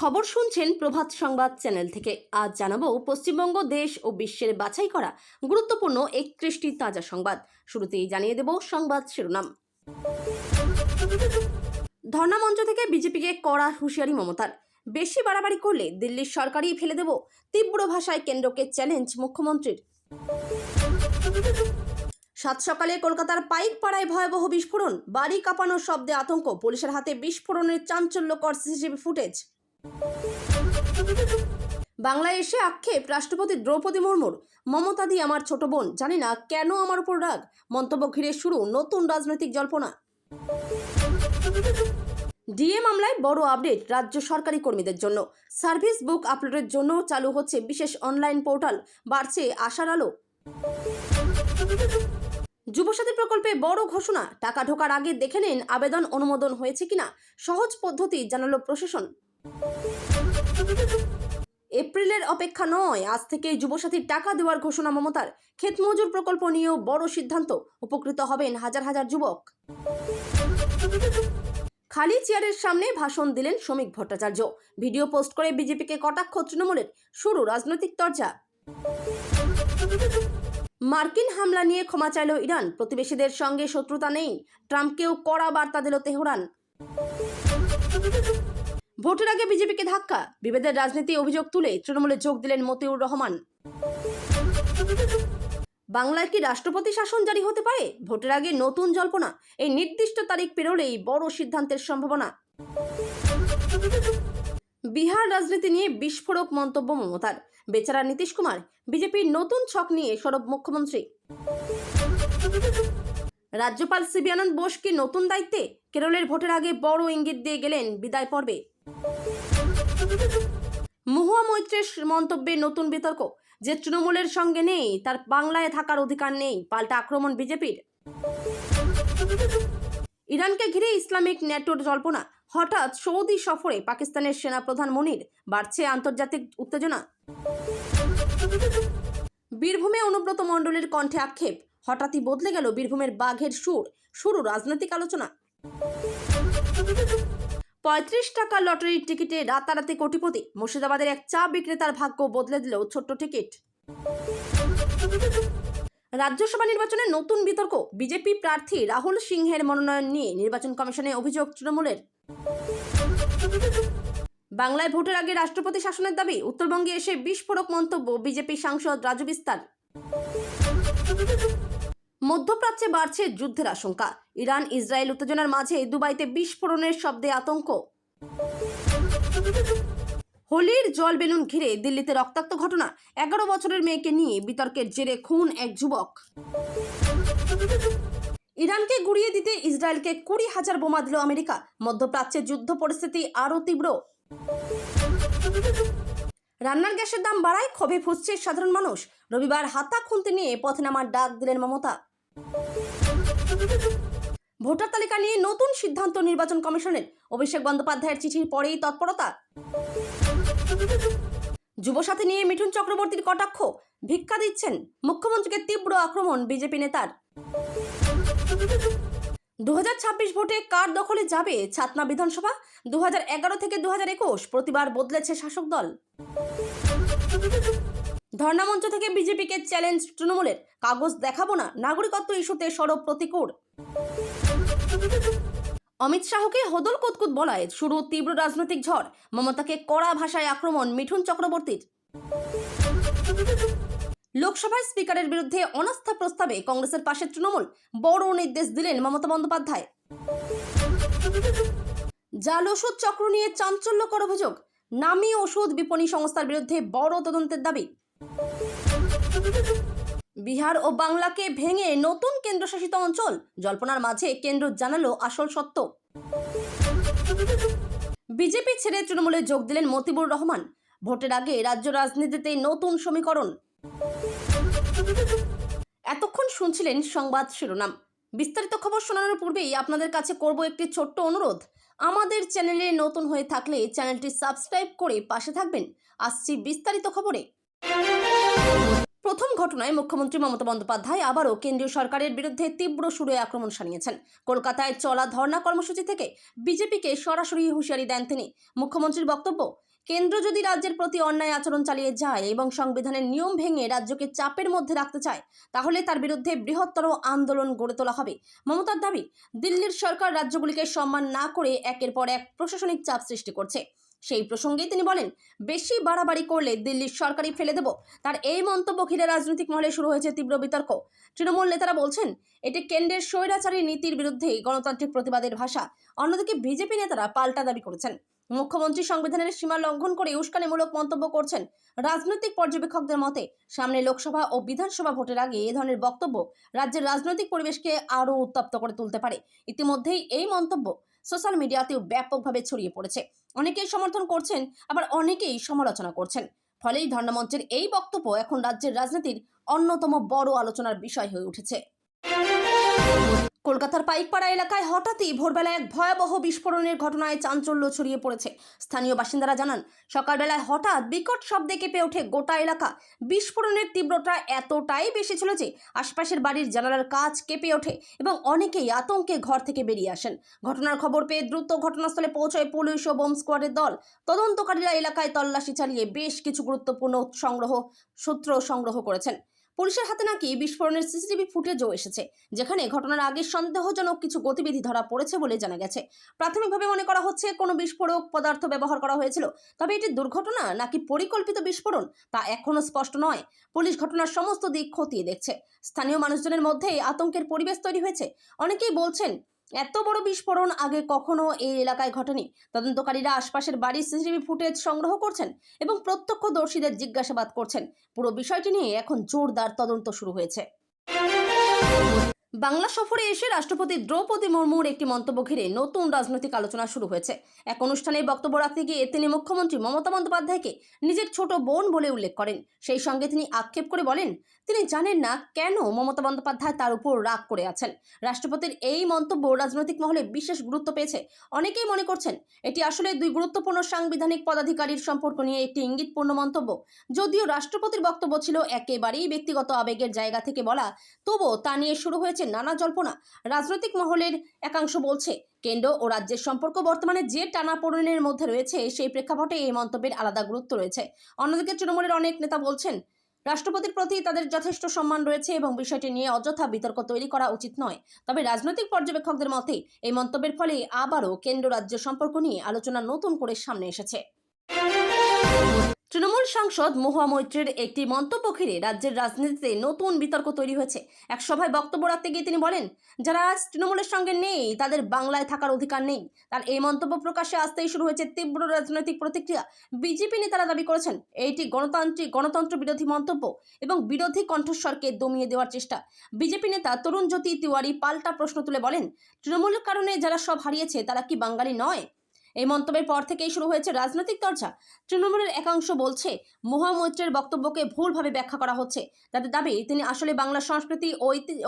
খবর শুনছেন প্রভাত সংবাদ চ্যানেল থেকে। আজ জানাবো পশ্চিমবঙ্গ দেশ ও বিশ্বের বাছাই করা গুরুত্বপূর্ণ 31টি তাজা সংবাদ। শুরুতেই জানিয়ে দেব সংবাদ শিরোনাম। ধর্ণা মঞ্চ থেকে বিজেপিকে কড়া হুঁশিয়ারি মমতার। বেশি বাড়াবাড়ি করলে দিল্লির সরকারই ফেলে দেব, তীব্র ভাষায় কেন্দ্রকে চ্যালেঞ্জ মুখ্যমন্ত্রীর। সাত সকালে কলকাতার পাইকপাড়ায় ভয়াবহ বিস্ফোরণ, বাড়ি কাঁপানোর শব্দে আতঙ্ক, পুলিশের হাতে বিস্ফোরণের চাঞ্চল্যকর সিসিটিভি ফুটেজ। বাংলায় এসে আক্ষেপ রাষ্ট্রপতি দ্রৌপদী মুর্মুর। মমতা দি আমার ছোট বোন, জানি না কেন আমার উপর রাগ। মন্তব্য ঘিরে শুরু নতুন রাজনৈতিক জল্পনা। ডিএ মামলায় বড় আপডেট রাজ্য সরকারি কর্মীদের জন্য। সার্ভিস বুক আপলোডের জন্য চালু হচ্ছে বিশেষ অনলাইন পোর্টাল, বাড়ছে আশার আলো। যুবসাথী প্রকল্পে বড় ঘোষণা, টাকা ঢোকার আগে দেখে নিন আবেদন অনুমোদন হয়েছে কিনা, সহজ পদ্ধতি জানালো প্রশাসন। এপ্রিলের অপেক্ষা নয়, আজ থেকে যুবসাথীর টাকা দেওয়ার ঘোষণা মমতার। ক্ষেত মজুর প্রকল্প নিয়েও বড় সিদ্ধান্ত, উপকৃত হবেন হাজার হাজার যুবক। খালি চেয়ারের সামনে ভাষণ দিলেন শ্রমিক ভট্টাচার্য। ভিডিও পোস্ট করে বিজেপিকে কটাক্ষ তৃণমূলের, শুরু রাজনৈতিক চর্চা। মার্কিন হামলা নিয়ে ক্ষমা চাইল ইরান, প্রতিবেশীদের সঙ্গে শত্রুতা নেই, ট্রাম্পকেও কড়া বার্তা দিল তেহরান। ভোটের আগে বিজেপিকে ধাক্কা, বিভেদের রাজনীতি অভিযোগ তুলে তৃণমূলে যোগ দিলেন মতিউর রহমান। বাংলায় কি রাষ্ট্রপতি শাসন জারি হতে পারে? ভোটের আগে নতুন জল্পনা, এই নির্দিষ্ট তারিখ পেরোলেই বড় সিদ্ধান্তের সম্ভাবনা। বিহার রাজনীতি নিয়ে বিস্ফোরক মন্তব্য মমতার। বেচারা নীতিশ কুমার, বিজেপির নতুন ছক নিয়ে সরব মুখ্যমন্ত্রী। রাজ্যপাল সিবি আনন্দ বোস কি নতুন দায়িত্বে? কেরলের ভোটের আগে বড় ইঙ্গিত দিয়ে গেলেন বিদায় পর্বে। মহুয়া মৈত্রের মন্তব্যে নতুন বিতর্ক, যে তৃণমূলের সঙ্গে নেই তার বাংলায় থাকার অধিকার নেই, পাল্টা আক্রমণ বিজেপির। ইরানকে ঘিরে ইসলামিক ন্যাটোর জল্পনা, হঠাৎ সৌদি সফরে পাকিস্তানের সেনাপ্রধান মনির, বাড়ছে আন্তর্জাতিক উত্তেজনা। বীরভূমে অনুব্রত মণ্ডলের কণ্ঠে আক্ষেপ, হঠাৎই বদলে গেল বীরভূমের বাঘের সুর, শুরু রাজনৈতিক আলোচনা। 35 টাকা লটারির টিকিটে রাতারাতি কোটিপতি, মুর্শিদাবাদের এক চা বিক্রেতার ভাগ্য বদলে দিল ছোট্ট টিকিট। রাজ্যসভা নির্বাচনে নতুন বিতর্ক, বিজেপি প্রার্থী রাহুল সিংহের মনোনয়ন নিয়ে নির্বাচন কমিশনে অভিযোগ তৃণমূলের। বাংলায় ভোটের আগে রাষ্ট্রপতি শাসনের দাবি, উত্তরবঙ্গে এসে বিস্ফোরক মন্তব্য বিজেপি সাংসদ রাজু বিস্তার। মধ্যপ্রাচ্যে বাড়ছে যুদ্ধের আশঙ্কা, ইরান ইসরায়েল উত্তেজনার মাঝে দুবাইতে বিস্ফোরণের শব্দে আতঙ্ক। হোলির জল বেলুন ঘিরে দিল্লিতে রক্তাক্ত ঘটনা, 11 বছরের মেয়েকে নিয়ে বিতর্কের জেরে খুন এক যুবক। ইরানকে গুড়িয়ে দিতে ইসরায়েলকে 20,000 বোমা দিল আমেরিকা, মধ্যপ্রাচ্যে যুদ্ধ পরিস্থিতি আরও তীব্র। রান্নার গ্যাসের দাম বাড়ায় ক্ষোভে ফুঁসছে সাধারণ মানুষ, রবিবার হাতা খুনতে নিয়ে পথে নামার ডাক দিলেন মমতা। ভোটার তালিকা নিয়ে নতুন সিদ্ধান্ত নির্বাচন কমিশনের, অভিষেক বন্দ্যোপাধ্যায়ের চিঠির পরেই তৎপরতা। যুবসাথী নিয়ে মিঠুন চক্রবর্তীর কটাক্ষ, ভিক্ষা দিচ্ছেন, মুখ্যমন্ত্রীকে তীব্র আক্রমণ বিজেপি নেতার। 2026 ভোটে কার দখলে যাবে ছাতনা বিধানসভা? 2011 থেকে 2021 প্রতিবার বদলেছে শাসক দল। ধর্ণা মঞ্চ থেকে বিজেপিকে চ্যালেঞ্জ তৃণমূলের, কাগজ দেখাবো না, নাগরিকত্ব ইস্যুতে সরব প্রতিকূল। অমিত শাহকে হদল কুতকুত বলায় শুরু তীব্র রাজনৈতিক ঝড়, মমতাকে কড়া ভাষায় আক্রমণ মিঠুন চক্রবর্তীর। লোকসভায় স্পিকারের বিরুদ্ধে অনাস্থা প্রস্তাবে কংগ্রেসের পাশে তৃণমূল, বড় নির্দেশ দিলেন মমতা বন্দ্যোপাধ্যায়। জাল ওষুধ চক্র নিয়ে চাঞ্চল্যকর অভিযোগ, নামী ওষুধ বিপণী সংস্থার বিরুদ্ধে বড় তদন্তের দাবি। বিহার ও বাংলাকে ভেঙে নতুন কেন্দ্রশাসিত অঞ্চল, জল্পনার মাঝে কেন্দ্র জানালো আসল সত্য। বিজেপি ছেড়ে তৃণমূলে যোগ দিলেন মতিউর রহমান, ভোটের আগে রাজ্য রাজনীতিতে নতুন সমীকরণ। এতক্ষণ শুনছিলেন সংবাদ শিরোনাম। বিস্তারিত খবর শোনানোর পূর্বেই আপনাদের কাছে করব একটি ছোট্ট অনুরোধ, আমাদের চ্যানেলে নতুন হয়ে থাকলে চ্যানেলটি সাবস্ক্রাইব করে পাশে থাকবেন। আসছি বিস্তারিত খবরে। প্রথম ঘটনায় মুখ্যমন্ত্রী মমতা বন্দ্যোপাধ্যায় আবারও কেন্দ্রীয় সরকারের বিরুদ্ধে তীব্র সুরে আক্রমণ শানিয়েছেন। কলকাতায় চলা ধর্ণা কর্মসূচি থেকে বিজেপিকে সরাসরি হুঁশিয়ারি দেন তিনি। মুখ্যমন্ত্রীর বক্তব্য, কেন্দ্র যদি রাজ্যের প্রতি অন্যায় আচরণ চালিয়ে যায় এবং সংবিধানের নিয়ম ভেঙে রাজ্যকে চাপের মধ্যে রাখতে চায়, তাহলে তার বিরুদ্ধে বৃহত্তর আন্দোলন গড়ে তোলা হবে। মমতার দাবি, দিল্লির সরকার রাজ্যগুলিকে সম্মান না করে একের পর এক প্রশাসনিক চাপ সৃষ্টি করছে। সেই প্রসঙ্গে তিনি বলেন, বেশি বাড়াবাড়ি করলে দিল্লির সরকারই ফেলে দেব। তার এই মন্তব্য ঘিরে রাজনৈতিক মহলে শুরু হয়েছে তীব্র বিতর্ক। তৃণমূল নেতারা বলছেন, এটি কেন্দ্রের স্বৈরাচারী নীতির বিরুদ্ধে গণতান্ত্রিক প্রতিবাদের ভাষা। অন্যদিকে বিজেপি নেতারা পাল্টা দাবি করেছেন, মুখ্যমন্ত্রী সংবিধানের সীমা লঙ্ঘন করে উস্কানিমূলক মন্তব্য করছেন। রাজনৈতিক পর্যবেক্ষকদের মতে, সামনে লোকসভা ও বিধানসভা ভোটের আগে এ ধরনের বক্তব্য রাজ্যের রাজনৈতিক পরিবেশকে আরও উত্তপ্ত করে তুলতে পারে। ইতিমধ্যেই এই মন্তব্য সোশ্যাল মিডিয়াতেও ব্যাপকভাবে ছড়িয়ে পড়েছে। অনেকেই সমর্থন করছেন, আবার অনেকেই সমালোচনা করছেন। ফলেই ধর্ণামঞ্চের এই বক্তব্য এখন রাজ্যের রাজনীতির অন্যতম বড় আলোচনার বিষয় হয়ে উঠেছে। কলকাতার পাইকপাড়া এলাকায় হঠাৎই ভোরবেলায় এক ভয়াবহ বিস্ফোরণের ঘটনায় চাঞ্চল্য ছড়িয়ে পড়েছে। স্থানীয় বাসিন্দারা জানান, সকালবেলায় হঠাৎ বিকট শব্দে কেঁপে ওঠে গোটা এলাকা। বিস্ফোরণের তীব্রতা এতটাই বেশি ছিল যে আশপাশের বাড়ির জানালার কাঁচ কেঁপে ওঠে এবং অনেকেই আতঙ্কে ঘর থেকে বেরিয়ে আসেন। ঘটনার খবর পেয়ে দ্রুত ঘটনাস্থলে পৌঁছয় পুলিশ ও বোম স্কোয়াডের দল। তদন্তকারীরা এলাকায় তল্লাশি চালিয়ে বেশ কিছু গুরুত্বপূর্ণ সূত্র সংগ্রহ করেছেন। পুলিশের হাতে নাকি বিস্ফোরণের সিসিটিভি ফুটেজও এসেছে, যেখানে ঘটনার আগে সন্দেহজনক কিছু গতিবিধি ধরা পড়েছে বলে জানা গেছে। প্রাথমিকভাবে মনে করা হচ্ছে কোনো বিস্ফোরক পদার্থ ব্যবহার করা হয়েছিল, তবে এটি দুর্ঘটনা নাকি পরিকল্পিত বিস্ফোরণ তা এখনো স্পষ্ট নয়। পুলিশ ঘটনার সমস্ত দিক খতিয়ে দেখছে। স্থানীয় মানুষজনের মধ্যে আতঙ্কের পরিবেশ তৈরি হয়েছে। অনেকেই বলছেন, এত বড় বিস্ফোরণ আগে কখনো এই এলাকায় ঘটেনি। তদন্তকারীরা আশপাশের বাড়ির সিসিটিভি ফুটেজ সংগ্রহ করছেন এবং প্রত্যক্ষদর্শীদের জিজ্ঞাসাবাদ করছেন। পুরো বিষয়টি নিয়ে এখন জোরদার তদন্ত শুরু হয়েছে। বাংলা সফরে এসে রাষ্ট্রপতি দ্রৌপদী মুর্মুর একটি মন্তব্য ঘিরে নতুন রাজনৈতিক আলোচনা শুরু হয়েছে। এক অনুষ্ঠানে বক্তব্য রাখতে গিয়ে তিনি মুখ্যমন্ত্রী মমতা বন্দ্যোপাধ্যায়কে নিজের ছোট বোন বলে উল্লেখ করেন। সেই সঙ্গে তিনি আক্ষেপ করে বলেন, তিনি জানেন না কেন মমতা বন্দ্যোপাধ্যায় তার উপর রাগ করে আছেন। রাষ্ট্রপতির এই মন্তব্য রাজনৈতিক মহলে বিশেষ গুরুত্ব পেয়েছে। অনেকেই মনে করছেন, এটি আসলে দুই গুরুত্বপূর্ণ সাংবিধানিক পদাধিকারীর সম্পর্ক নিয়ে একটি ইঙ্গিতপূর্ণ মন্তব্য। যদিও রাষ্ট্রপতির বক্তব্য ছিল একেবারেই ব্যক্তিগত আবেগের জায়গা থেকে বলা, তবুও তা নিয়ে শুরু হয়েছে নানা জল্পনা। রাজনৈতিক মহলের একাংশ বলছে, কেন্দ্র ও রাজ্যের সম্পর্ক বর্তমানে যে টানাপোড়েনের মধ্যে রয়েছে, সেই প্রেক্ষাপটে এই মন্তব্যের আলাদা গুরুত্ব রয়েছে। অন্যদিকে তৃণমূলের অনেক নেতা বলছেন, রাষ্ট্রপতির প্রতি তাদের যথেষ্ট সম্মান রয়েছে এবং বিষয়টি নিয়ে অযথা বিতর্ক তৈরি করা উচিত নয়। তবে রাজনৈতিক পর্যবেক্ষকদের মতে এই মন্তব্যের ফলে আবারও কেন্দ্র রাজ্য সম্পর্ক নিয়ে আলোচনা নতুন করে সামনে এসেছে। তৃণমূল সাংসদ মহুয়া মৈত্রের একটি মন্তব্য ঘিরে রাজ্যের রাজনীতিতে নতুন বিতর্ক তৈরি হয়েছে। এক সভায় বক্তব্য রাখতে গিয়ে তিনি বলেন, যারা আজ তৃণমূলের সঙ্গে নেই তাদের বাংলায় থাকার অধিকার নেই। তার এই মন্তব্য প্রকাশ্যে আসতেই শুরু হয়েছে তীব্র রাজনৈতিক প্রতিক্রিয়া। বিজেপি নেতারা দাবি করেছেন, এটি গণতন্ত্র বিরোধী মন্তব্য এবং বিরোধী কণ্ঠস্বরকে দমিয়ে দেওয়ার চেষ্টা। বিজেপি নেতা তরুণ জ্যোতি তিওয়ারি পাল্টা প্রশ্ন তুলে বলেন, তৃণমূলের কারণে যারা সব হারিয়েছে তারা কি বাঙালি নয়? এই মন্তব্যের পর থেকেই শুরু হয়েছে রাজনৈতিক চর্চা। তৃণমূলের একাংশ বলছে, মহুয়া মৈত্রের বক্তব্যকে ভুলভাবে ব্যাখ্যা করা হচ্ছে। তাদের দাবি, তিনি আসলে বাংলা সংস্কৃতি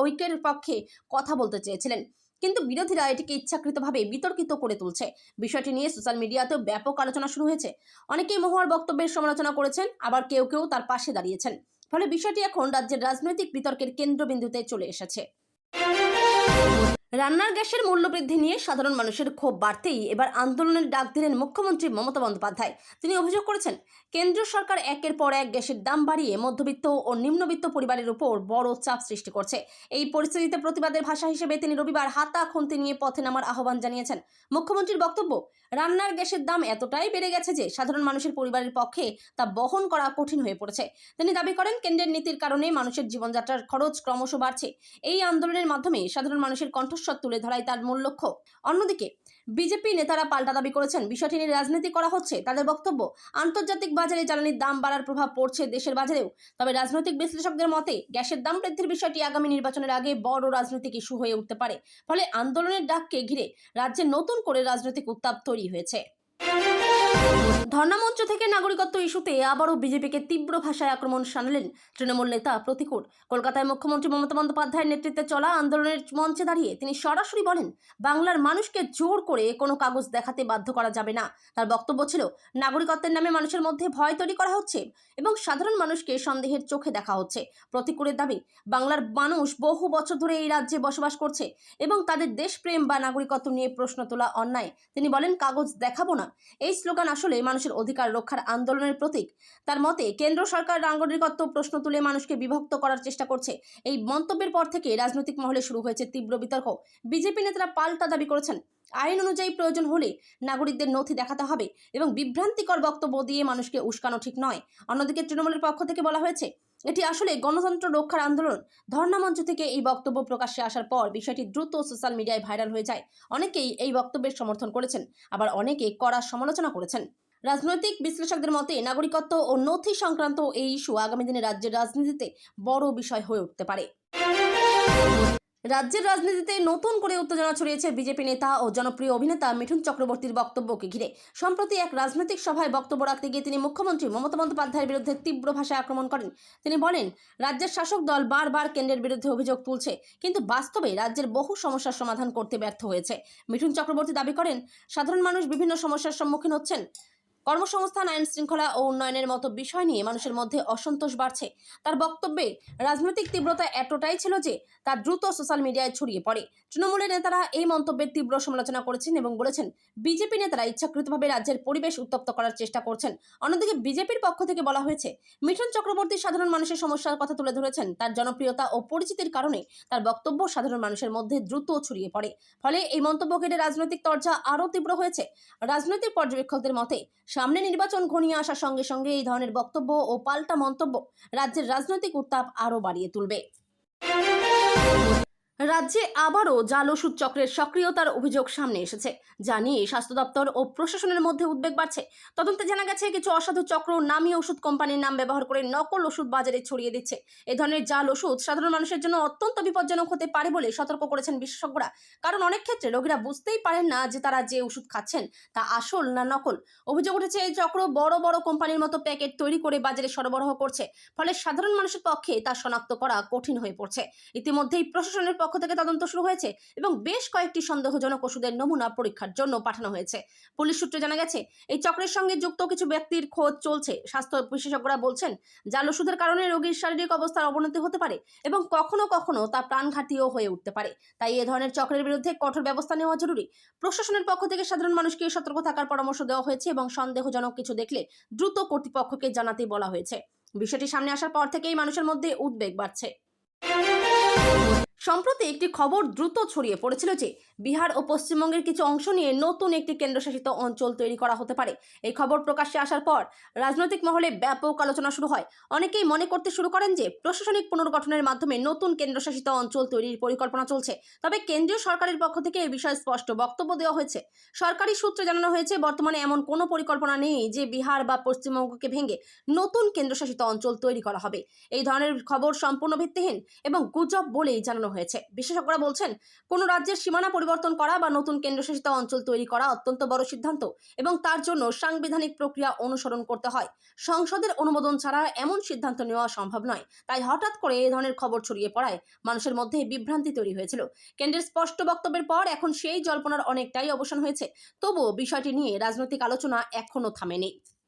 ঐক্যের পক্ষে কথা বলতে চেয়েছিলেন, কিন্তু বিরোধীরা এটিকে ইচ্ছাকৃতভাবে বিতর্কিত করে তুলছে। বিষয়টি নিয়ে সোশ্যাল মিডিয়াতেও ব্যাপক আলোচনা শুরু হয়েছে। অনেকেই মহুয়ার বক্তব্যের সমালোচনা করেছেন, আবার কেউ কেউ তার পাশে দাঁড়িয়েছেন। ফলে বিষয়টি এখন রাজ্যের রাজনৈতিক বিতর্কের কেন্দ্রবিন্দুতে চলে এসেছে। রান্নার গ্যাসের মূল্যবৃদ্ধি নিয়ে সাধারণ মানুষের ক্ষোভ বাড়তেই এবার আন্দোলনের ডাক দিলেন মুখ্যমন্ত্রী মমতা বন্দ্যোপাধ্যায়। তিনি অভিযোগ করেছেন, কেন্দ্র সরকার একের পর এক গ্যাসের দাম বাড়িয়ে মধ্যবিত্ত ও নিম্নবিত্ত পরিবারের উপর বড় চাপ সৃষ্টি করছে। এই পরিস্থিতিতে প্রতিবাদের ভাষা হিসেবে তিনি রবিবার হাতা খুন্তি নিয়ে পথে নামার আহ্বান জানিয়েছেন। মুখ্যমন্ত্রীর বক্তব্য, রান্নার গ্যাসের দাম এতটাই বেড়ে গেছে যে সাধারণ মানুষের পরিবারের পক্ষে তা বহন করা কঠিন হয়ে পড়েছে। তিনি দাবি করেন, কেন্দ্রের নীতির কারণে মানুষের জীবনযাত্রার খরচ ক্রমশ বাড়ছে। এই আন্দোলনের মাধ্যমে সাধারণ মানুষের কণ্ঠস্বর তুলে ধরাই তার মূল লক্ষ্য। অন্যদিকে বিজেপি নেতারা পাল্টা দাবি করেছেন, বিষয়টি নিয়ে রাজনীতি করা হচ্ছে। তাদের বক্তব্য, আন্তর্জাতিক বাজারে জ্বালানির দাম বাড়ার প্রভাব পড়ছে দেশের বাজারেও। তবে রাজনৈতিক বিশ্লেষকদের মতে, গ্যাসের দাম বৃদ্ধির বিষয়টি আগামী নির্বাচনের আগে বড় রাজনৈতিক ইস্যু হয়ে উঠতে পারে। ফলে আন্দোলনের ডাককে ঘিরে রাজ্যে নতুন করে রাজনৈতিক উত্তাপ তৈরি হয়েছে। ধর্ণামঞ্চ থেকে নাগরিকত্ব ইস্যুতে আবারও বিজেপিকে তীব্র ভাষায় আক্রমণ শানালেন তৃণমূল নেতা প্রতিকুর। কলকাতায় মুখ্যমন্ত্রী মমতা বন্দ্যোপাধ্যায়ের নেতৃত্বে চলা আন্দোলনের মঞ্চে দাঁড়িয়ে তিনি সরাসরি বলেন, বাংলার মানুষকে জোর করে কোনো কাগজ দেখাতে বাধ্য করা যাবে না। তার বক্তব্য ছিল, নাগরিকত্বের নামে মানুষের মধ্যে ভয় তৈরি করা হচ্ছে এবং সাধারণ মানুষকে সন্দেহের চোখে দেখা হচ্ছে। প্রতিকুরের দাবি, বাংলার মানুষ বহু বছর ধরে এই রাজ্যে বসবাস করছে এবং তাদের দেশপ্রেম বা নাগরিকত্ব নিয়ে প্রশ্ন তোলা অন্যায়। তিনি বলেন, কাগজ দেখাবো না, এই স্লোগান স্লোগান আসলে মানুষের অধিকার রক্ষার আন্দোলনের প্রতীক। তার মতে কেন্দ্র সরকার নাগরিকত্ব প্রশ্ন তুলে মানুষকে বিভক্ত করার চেষ্টা করছে। এই মন্তব্যের পর থেকে রাজনৈতিক মহলে শুরু হয়েছে তীব্র বিতর্ক। বিজেপি নেতারা পাল্টা দাবি করেছেন, আইন অনুযায়ী প্রয়োজন হলে নাগরিকদের নথি দেখাতে হবে এবং বিভ্রান্তিকর বক্তব্য দিয়ে মানুষকে উস্কানো ঠিক নয়। অন্যদিকে তৃণমূলের পক্ষ থেকে বলা হয়েছে, এটি আসলে গণতন্ত্র রক্ষার আন্দোলন। ধর্ণা মঞ্চ থেকে এই বক্তব্য প্রকাশ্যে আসার পর বিষয়টি দ্রুত সোশ্যাল মিডিয়ায় ভাইরাল হয়ে যায়। অনেকেই এই বক্তব্যের সমর্থন করেছেন, আবার অনেকে কড়া সমালোচনা করেছেন। রাজনৈতিক বিশ্লেষকদের মতে নাগরিকত্ব ও নথি সংক্রান্ত এই ইস্যু আগামী দিনে রাজ্যের রাজনীতিতে বড় বিষয় হয়ে উঠতে পারে। রাজ্যের রাজনীতিতে নতুন করে উত্তেজনা ছড়িয়েছে বিজেপি নেতা ও জনপ্রিয় অভিনেতা মিঠুন চক্রবর্তীর বক্তব্যকে ঘিরে। সম্প্রতি এক রাজনৈতিক সভায় বক্তব্য রাখতে গিয়ে তিনি মুখ্যমন্ত্রী মমতা বন্দ্যোপাধ্যায়ের বিরুদ্ধে তীব্র ভাষায় আক্রমণ করেন। তিনি বলেন, রাজ্যের শাসক দল বারবার কেন্দ্রের বিরুদ্ধে অভিযোগ তুলছে, কিন্তু বাস্তবে রাজ্যের বহু সমস্যার সমাধান করতে ব্যর্থ হয়েছে। মিঠুন চক্রবর্তী দাবি করেন, সাধারণ মানুষ বিভিন্ন সমস্যার সম্মুখীন হচ্ছেন। কর্মসংস্থান, আইন শৃঙ্খলা ও উন্নয়নের মতো বিষয় নিয়ে মানুষের মধ্যে অসন্তোষ বাড়ছে। তার বক্তব্যে রাজনৈতিক তীব্রতা এতটাই ছিল যে তা দ্রুত সোশ্যাল মিডিয়ায় ছড়িয়ে পড়ে। তৃণমূলের নেতারা এই মন্তব্যের তীব্র সমালোচনা করেছেন এবং বলেছেন, বিজেপি নেতারা ইচ্ছাকৃতভাবে রাজ্যের পরিবেশ উত্তপ্ত করার চেষ্টা করছেন। অন্যদিকে বিজেপির পক্ষ থেকে বলা হয়েছে, মিঠুন চক্রবর্তী সাধারণ মানুষের সমস্যার কথা তুলে ধরেছেন। তার জনপ্রিয়তা ও পরিচিতির কারণে তার বক্তব্য সাধারণ মানুষের মধ্যে দ্রুত ছড়িয়ে পড়ে। ফলে এই মন্তব্য ঘিরে রাজনৈতিক চর্চা আরও তীব্র হয়েছে। রাজনৈতিক পর্যবেক্ষকদের মতে, সামনে নির্বাচন ঘনিয়ে আসার সঙ্গে সঙ্গে এই ধরনের বক্তব্য ও পাল্টা মন্তব্য রাজ্যের রাজনৈতিক উত্তাপ আরও বাড়িয়ে তুলবে। রাজ্যে আবারও জাল ওষুধ চক্রের সক্রিয়তার অভিযোগ সামনে এসেছে, যা নিয়ে স্বাস্থ্য দপ্তর ও প্রশাসনের মধ্যে উদ্বেগ বাড়ছে। তদন্তে জানা গেছে, কিছু অসাধু চক্র নামী ওষুধ কোম্পানির নাম ব্যবহার করে নকল ওষুধ বাজারে ছড়িয়ে দিচ্ছে। এ ধরনের জাল ওষুধ সাধারণ মানুষের জন্য অত্যন্ত বিপজ্জনক হতে পারে বলে সতর্ক করেছেন বিশেষজ্ঞরা। কারণ অনেক ক্ষেত্রে রোগীরা বুঝতেই পারেন না যে তারা যে ওষুধ খাচ্ছেন তা আসল না নকল। অভিযোগ উঠেছে, এই চক্র বড় বড় কোম্পানির মতো প্যাকেট তৈরি করে বাজারে সরবরাহ করছে, ফলে সাধারণ মানুষের পক্ষে তা শনাক্ত করা কঠিন হয়ে পড়ছে। ইতিমধ্যেই প্রশাসনের পক্ষ থেকে তদন্ত শুরু হয়েছে এবং বেশ কয়েকটি সন্দেহজনক ওষুধের নমুনা পরীক্ষার জন্য পাঠানো হয়েছে। পুলিশ সূত্রে জানা গেছে, এই চক্রের সঙ্গে যুক্ত কিছু ব্যক্তির খোঁজ চলছে। স্বাস্থ্য বিশেষজ্ঞরা বলছেন, জাল ওষুধের কারণে রোগীর শারীরিক অবস্থার অবনতি হতে পারে এবং কখনো কখনো তা প্রাণঘাতীও হয়ে উঠতে পারে। তাই এ ধরনের চক্রের বিরুদ্ধে কঠোর ব্যবস্থা নেওয়া জরুরি। প্রশাসনের পক্ষ থেকে সাধারণ মানুষকে সতর্ক থাকার পরামর্শ দেওয়া হয়েছে এবং সন্দেহজনক কিছু দেখলে দ্রুত কর্তৃপক্ষকে জানাতে বলা হয়েছে। বিষয়টি সামনে আসার পর থেকেই মানুষের মধ্যে উদ্বেগ বাড়ছে। সম্প্রতি একটি খবর দ্রুত ছড়িয়ে পড়েছিল যে বিহার ও পশ্চিমবঙ্গের কিছু অংশ নিয়ে নতুন একটি কেন্দ্রশাসিত অঞ্চল তৈরি করা হতে পারে। এই খবর প্রকাশ্যে আসার পর রাজনৈতিক মহলে ব্যাপক আলোচনা শুরু হয়। অনেকেই মনে করতে শুরু করেন যে প্রশাসনিক পুনর্গঠনের মাধ্যমে নতুন কেন্দ্রশাসিত অঞ্চল তৈরির পরিকল্পনা চলছে। তবে কেন্দ্রীয় সরকারের পক্ষ থেকে এই বিষয়ে স্পষ্ট বক্তব্য দেওয়া হয়েছে। সরকারি সূত্রে জানানো হয়েছে, বর্তমানে এমন কোনো পরিকল্পনা নেই যে বিহার বা পশ্চিমবঙ্গকে ভেঙে নতুন কেন্দ্রশাসিত অঞ্চল তৈরি করা হবে। এই ধরনের খবর সম্পূর্ণ ভিত্তিহীন এবং গুজব বলেই জানানো হয়েছে। বিশেষজ্ঞরা বলছেন, কোনো রাজ্যের সীমানা পরিবর্তন করা বা নতুন কেন্দ্রশাসিত অঞ্চল তৈরি করা অত্যন্ত বড় সিদ্ধান্ত এবং তার জন্য সাংবিধানিক প্রক্রিয়া অনুসরণ করতে হয়। সংসদের অনুমোদন ছাড়া এমন সিদ্ধান্ত নেওয়া সম্ভব নয়। তাই হঠাৎ করে এই ধরনের খবর ছড়িয়ে পড়ায় মানুষের মধ্যে বিভ্রান্তি তৈরি হয়েছিল। কেন্দ্রের স্পষ্ট বক্তব্যের পর এখন সেই জল্পনার অনেকটাই অবসান হয়েছে। তবুও বিষয়টি নিয়ে রাজনৈতিক আলোচনা এখনো থামেনি।